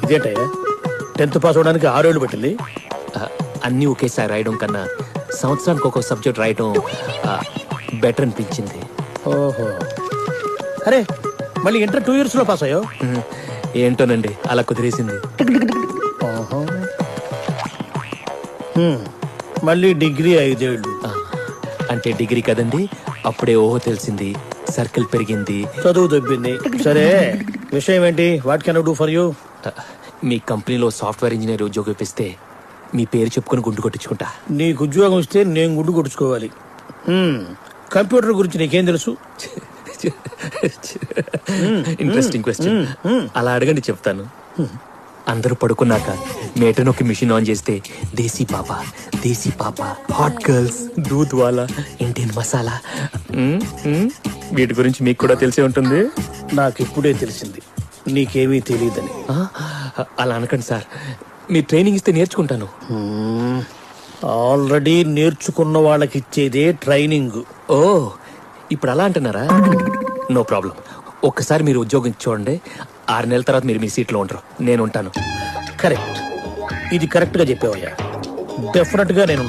ఇదేంటయ్యా 10th pass అవడానికి 6 ఏళ్ళు పెట్టింది. అన్నీ ఒకేసారి రాయడం కన్నా సంవత్సరానికి ఒక్కొక్క సబ్జెక్ట్ రాయడం బెటర్ అనిపించింది. ఓహో, అరే మళ్ళీ ఇంటర్ 2 years లో పాస్ అయ్యో. ఏంటోనండి అలా కుదిరేసింది. మళ్ళీ డిగ్రీ 5 ఏళ్ళు. అంటే డిగ్రీ కదండి, అప్పుడే ఓహో తెలిసింది, సర్కిల్ పెరిగింది, చదువు దొబ్బింది. సరే విషయం ఏంటి? What can I do for you? మీ కంపెనీలో సాఫ్ట్వేర్ ఇంజనీర్ ఉద్యోగం ఇప్పిస్తే మీ పేరు చెప్పుకొని గుండు కొట్టించుకుంటా. నీకు ఉద్యోగం ఇస్తే నేను గుడ్డు కొట్టుకోవాలి. కంప్యూటర్ గురించి నీకేం తెలుసు? Interesting question. అలా అడగండి చెప్తాను. అందరూ పడుకున్నాక మేటనొక్కి మిషన్ ఆన్ చేస్తే దేశీ పాప, హాట్ గర్ల్స్, దూద్ వాలా, ఇండియన్ మసాలా, వీటి గురించి మీకు కూడా తెలిసే ఉంటుంది. నాకు ఇప్పుడే తెలిసింది నీకేమీ తెలియదని. అలా అనకండి సార్, మీ ట్రైనింగ్ ఇస్తే నేర్చుకుంటాను. ఆల్రెడీ నేర్చుకున్న వాళ్ళకి ఇచ్చేదే ట్రైనింగ్. ఓ, ఇప్పుడు అలా అంటున్నారా? No problem. ఒక్కసారి మీరు ఉద్యోగం చూడండి, 6 నెలల తర్వాత మీరు మీ సీట్లో ఉండరు, నేను ఉంటాను. కరెక్ట్, ఇది కరెక్ట్ గా చెప్పావయ్యా. డెఫినెట్ గా నేను